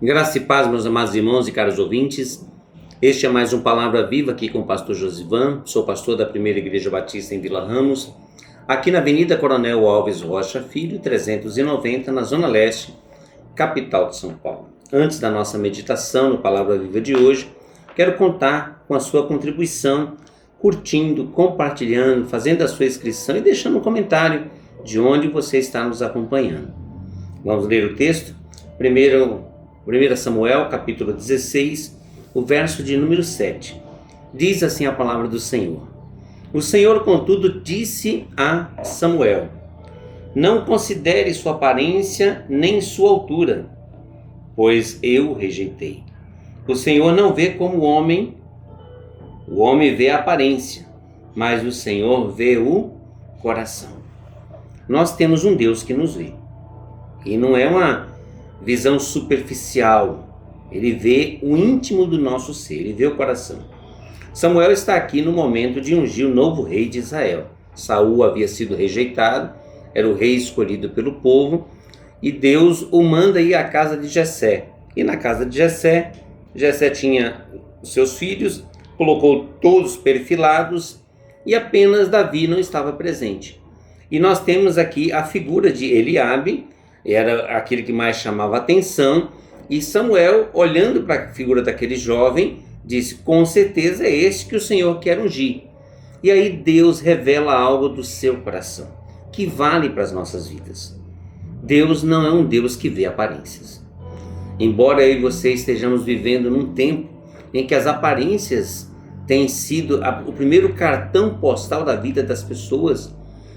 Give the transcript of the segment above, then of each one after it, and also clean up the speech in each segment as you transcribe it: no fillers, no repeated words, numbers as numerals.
Graça e paz, meus amados irmãos e caros ouvintes. Este é mais um Palavra Viva aqui com o pastor Josivan. Sou pastor da Primeira Igreja Batista em Vila Ramos, aqui na Avenida Coronel Alves Rocha Filho, 390, na Zona Leste, capital de São Paulo. Antes da nossa meditação no Palavra Viva de hoje, quero contar com a sua contribuição, curtindo, compartilhando, fazendo a sua inscrição e deixando um comentário de onde você está nos acompanhando. Vamos ler o texto? 1 Samuel, capítulo 16, o verso de número 7. Diz assim a palavra do Senhor. O Senhor, contudo, disse a Samuel: não considere sua aparência nem sua altura, pois eu o rejeitei. O Senhor não vê como o homem vê a aparência, mas o Senhor vê o coração. Nós temos um Deus que nos vê, e não é uma visão superficial. Ele vê o íntimo do nosso ser, ele vê o coração. Samuel está aqui no momento de ungir o novo rei de Israel. Saul havia sido rejeitado, era o rei escolhido pelo povo, e Deus o manda ir à casa de Jessé. E na casa de Jessé, Jessé tinha os seus filhos, colocou todos perfilados, e apenas Davi não estava presente. E nós temos aqui a figura de Eliabe, era aquele que mais chamava atenção, e Samuel, olhando para a figura daquele jovem, disse: com certeza é este que o Senhor quer ungir. E aí Deus revela algo do seu coração, que vale para as nossas vidas. Deus não é um Deus que vê aparências. Embora eu e você estejamos vivendo num tempo em que as aparências têm sido o primeiro cartão postal da vida das pessoas,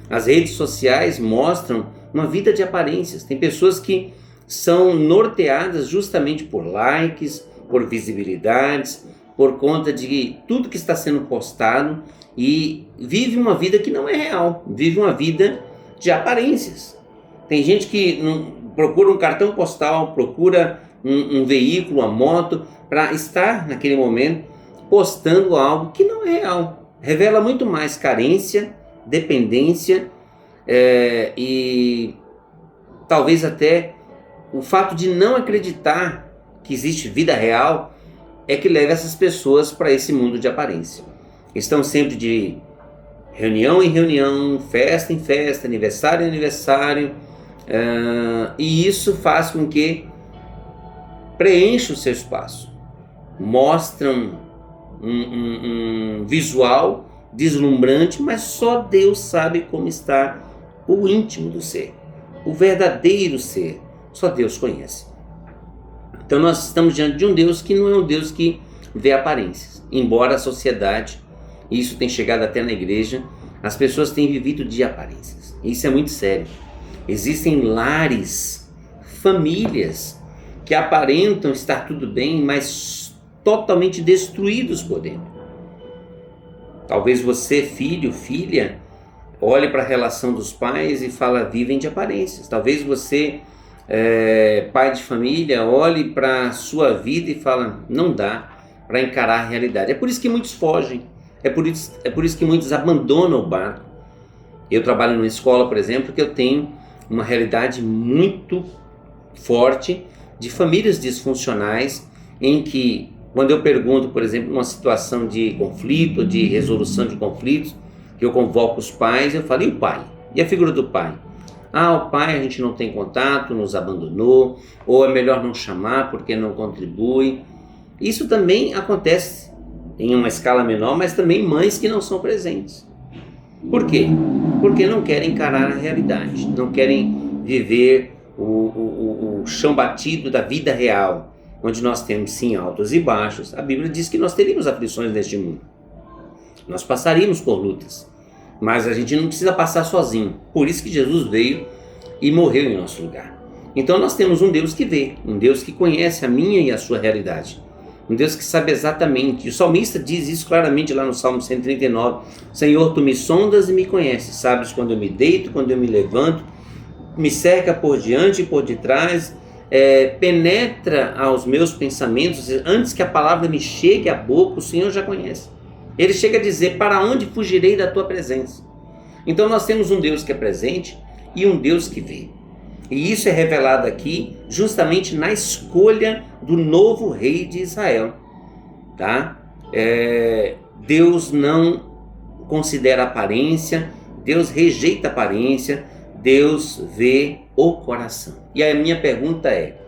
as redes sociais mostram uma vida de aparências. Tem pessoas que são norteadas justamente por likes, por visibilidades, por conta de tudo que está sendo postado, e vive uma vida que não é real, vive uma vida de aparências. Tem gente que procura um cartão postal, procura um veículo, uma moto, para estar naquele momento postando algo que não é real. Revela muito mais carência, dependência, e talvez até o fato de não acreditar que existe vida real é que leva essas pessoas para esse mundo de aparência. Estão sempre de reunião em reunião, festa em festa, aniversário em aniversário, e isso faz com que preencha o seu espaço. Mostram um visual deslumbrante, mas só Deus sabe como está o íntimo do ser, o verdadeiro ser. Só Deus conhece. Então nós estamos diante de um Deus que não é um Deus que vê aparências. Embora a sociedade, e isso tem chegado até na igreja, as pessoas têm vivido de aparências. Isso é muito sério. Existem lares, famílias que aparentam estar tudo bem, mas totalmente destruídos por dentro. Talvez você, filho, filha, olhe para a relação dos pais e fala: vivem de aparências. Talvez você, pai de família, olhe para a sua vida e fala: não dá para encarar a realidade. É por isso que muitos fogem, é por isso que muitos abandonam o barco. Eu trabalho numa escola, por exemplo, que eu tenho uma realidade muito forte de famílias disfuncionais, em que, quando eu pergunto, por exemplo, numa situação de conflito, de resolução de conflitos, que eu convoco os pais, eu falo: e o pai? E a figura do pai? O pai a gente não tem contato, nos abandonou, ou é melhor não chamar porque não contribui. Isso também acontece em uma escala menor, mas também mães que não são presentes. Por quê? Porque não querem encarar a realidade, não querem viver o chão batido da vida real, onde nós temos sim altos e baixos. A Bíblia diz que nós teríamos aflições neste mundo, nós passaríamos por lutas, mas a gente não precisa passar sozinho. Por isso que Jesus veio e morreu em nosso lugar. Então nós temos um Deus que vê, um Deus que conhece a minha e a sua realidade, um Deus que sabe exatamente. E o salmista diz isso claramente lá no Salmo 139: Senhor, tu me sondas e me conheces, sabes quando eu me deito, quando eu me levanto, me cerca por diante e por detrás, penetra aos meus pensamentos. Antes que a palavra me chegue à boca, o Senhor já conhece. Ele chega a dizer: para onde fugirei da tua presença? Então nós temos um Deus que é presente e um Deus que vê. E isso é revelado aqui justamente na escolha do novo rei de Israel. Tá? Deus não considera aparência, Deus rejeita aparência, Deus vê o coração. E a minha pergunta é: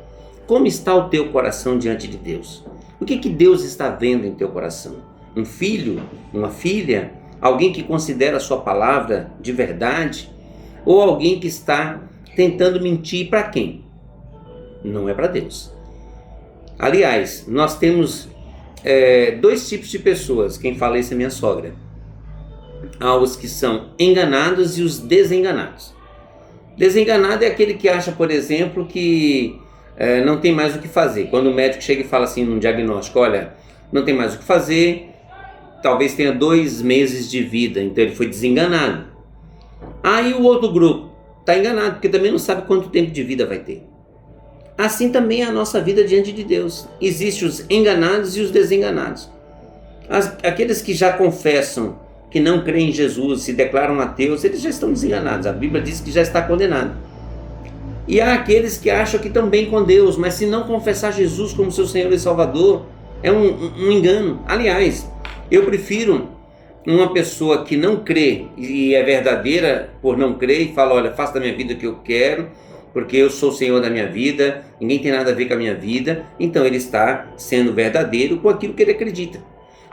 como está o teu coração diante de Deus? O que Deus está vendo em teu coração? Um filho? Uma filha? Alguém que considera a sua palavra de verdade? Ou alguém que está tentando mentir para quem? Não é para Deus. Aliás, nós temos dois tipos de pessoas. Quem fala isso é minha sogra. Há os que são enganados e os desenganados. Desenganado é aquele que acha, por exemplo, que não tem mais o que fazer. Quando o médico chega e fala assim num diagnóstico: olha, não tem mais o que fazer, talvez tenha 2 meses de vida. Então ele foi desenganado. Aí o outro grupo está enganado, porque também não sabe quanto tempo de vida vai ter. Assim também é a nossa vida diante de Deus. Existem os enganados e os desenganados. Aqueles que já confessam que não creem em Jesus, se declaram ateus, eles já estão desenganados. A Bíblia diz que já está condenado. E há aqueles que acham que estão bem com Deus, mas se não confessar Jesus como seu Senhor e Salvador, é um engano. Aliás, eu prefiro uma pessoa que não crê e é verdadeira por não crer e fala: olha, faça da minha vida o que eu quero, porque eu sou o Senhor da minha vida, ninguém tem nada a ver com a minha vida. Então ele está sendo verdadeiro com aquilo que ele acredita.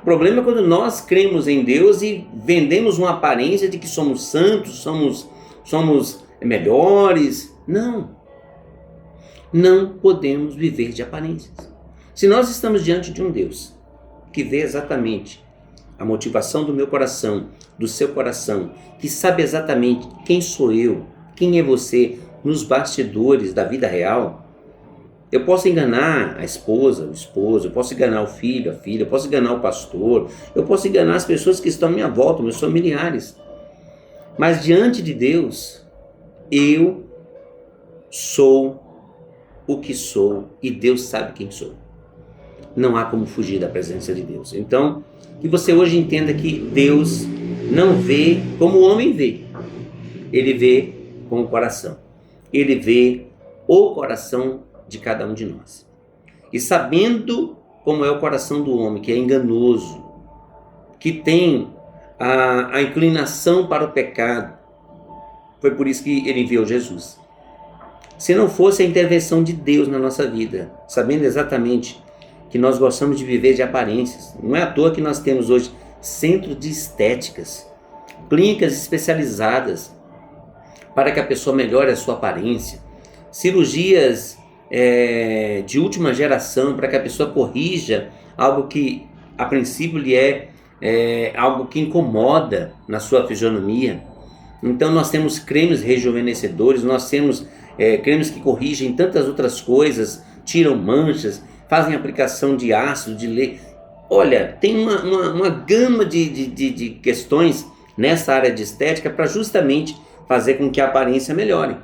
O problema é quando nós cremos em Deus e vendemos uma aparência de que somos santos, somos melhores. Não podemos viver de aparências. Se nós estamos diante de um Deus que vê exatamente a motivação do meu coração, do seu coração, que sabe exatamente quem sou eu, quem é você nos bastidores da vida real, eu posso enganar a esposa, o esposo, eu posso enganar o filho, a filha, eu posso enganar o pastor, eu posso enganar as pessoas que estão à minha volta, meus familiares. Mas diante de Deus, eu sou o que sou e Deus sabe quem sou. Não há como fugir da presença de Deus. Então, que você hoje entenda que Deus não vê como o homem vê. Ele vê com o coração. Ele vê o coração de cada um de nós. E sabendo como é o coração do homem, que é enganoso, que tem a inclinação para o pecado, foi por isso que ele enviou Jesus. Se não fosse a intervenção de Deus na nossa vida, sabendo exatamente que nós gostamos de viver de aparências, não é à toa que nós temos hoje centros de estéticas, clínicas especializadas para que a pessoa melhore a sua aparência, cirurgias de última geração para que a pessoa corrija algo que a princípio lhe é algo que incomoda na sua fisionomia. Então nós temos cremes rejuvenescedores, nós temos cremes que corrigem tantas outras coisas, tiram manchas, fazem aplicação de ácido, de leite. Olha, tem uma gama de questões nessa área de estética para justamente fazer com que a aparência melhore.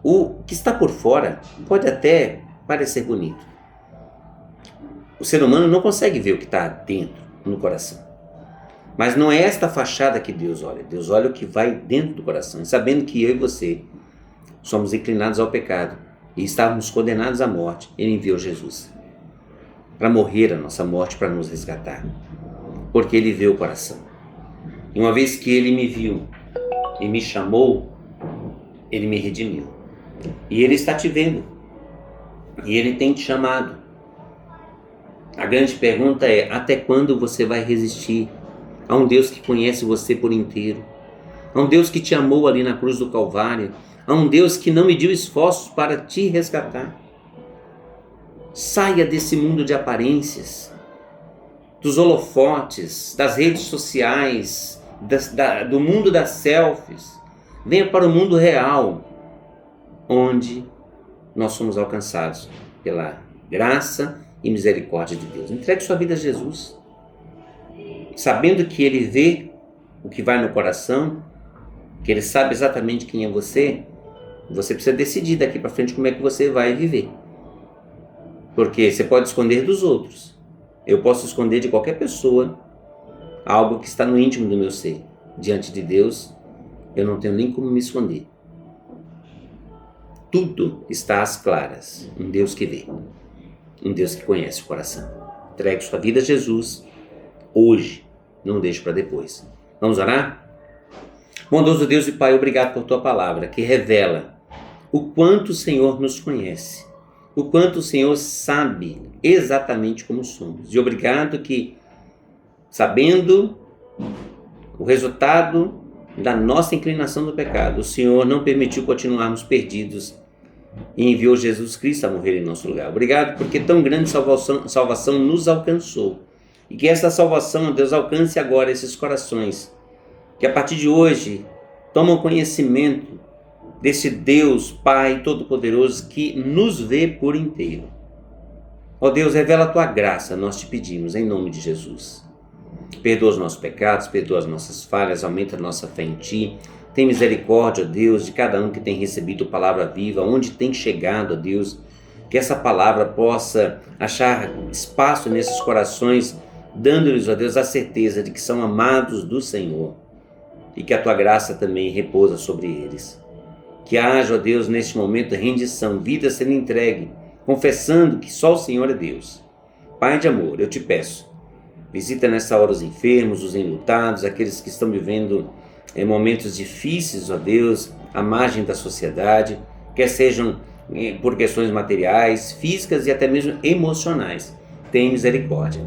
O que está por fora pode até parecer bonito. O ser humano não consegue ver o que está dentro, no coração. Mas não é esta fachada que Deus olha. Deus olha o que vai dentro do coração. E sabendo que eu e você somos inclinados ao pecado e estávamos condenados à morte, Ele enviou Jesus para morrer a nossa morte, para nos resgatar. Porque Ele vê o coração. E uma vez que Ele me viu e me chamou, Ele me redimiu. E Ele está te vendo. E Ele tem te chamado. A grande pergunta é: até quando você vai resistir a um Deus que conhece você por inteiro? A um Deus que te amou ali na cruz do Calvário? A um Deus que não mediu esforços para te resgatar? Saia desse mundo de aparências, dos holofotes, das redes sociais, do mundo das selfies. Venha para o mundo real, onde nós somos alcançados pela graça e misericórdia de Deus. Entregue sua vida a Jesus, sabendo que Ele vê o que vai no coração, que Ele sabe exatamente quem é você. Você precisa decidir daqui para frente como é que você vai viver. Porque você pode esconder dos outros. Eu posso esconder de qualquer pessoa algo que está no íntimo do meu ser. Diante de Deus, eu não tenho nem como me esconder. Tudo está às claras. Um Deus que vê. Um Deus que conhece o coração. Entregue sua vida a Jesus hoje. Não deixe para depois. Vamos orar? Bondoso Deus e Pai, obrigado por tua palavra, que revela o quanto o Senhor nos conhece, o quanto o Senhor sabe exatamente como somos. E obrigado que, sabendo o resultado da nossa inclinação do pecado, o Senhor não permitiu continuarmos perdidos e enviou Jesus Cristo a morrer em nosso lugar. Obrigado porque tão grande salvação nos alcançou. E que essa salvação, Deus, alcance agora esses corações, que a partir de hoje tomam conhecimento desse Deus Pai Todo-Poderoso que nos vê por inteiro. Ó Deus, revela a tua graça, nós te pedimos, em nome de Jesus. Perdoa os nossos pecados, perdoa as nossas falhas, aumenta a nossa fé em ti. Tem misericórdia, ó Deus, de cada um que tem recebido palavra viva, onde tem chegado, ó Deus, que essa palavra possa achar espaço nesses corações, dando-lhes, ó Deus, a certeza de que são amados do Senhor e que a tua graça também repousa sobre eles. Que haja, ó Deus, neste momento rendição, vida sendo entregue, confessando que só o Senhor é Deus. Pai de amor, eu te peço, visita nessa hora os enfermos, os enlutados, aqueles que estão vivendo momentos difíceis, ó Deus, à margem da sociedade, quer sejam por questões materiais, físicas e até mesmo emocionais. Tem misericórdia.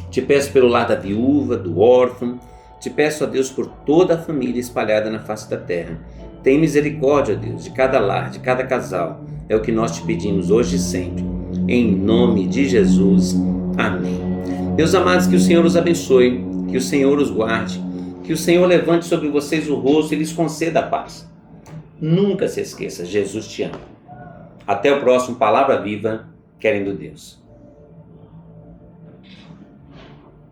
Te peço pelo lar da viúva, do órfão, te peço, ó Deus, por toda a família espalhada na face da terra. Tem misericórdia, ó Deus, de cada lar, de cada casal. É o que nós te pedimos hoje e sempre. Em nome de Jesus. Amém. Meus amados, que o Senhor os abençoe, que o Senhor os guarde, que o Senhor levante sobre vocês o rosto e lhes conceda a paz. Nunca se esqueça, Jesus te ama. Até o próximo Palavra Viva, querendo Deus.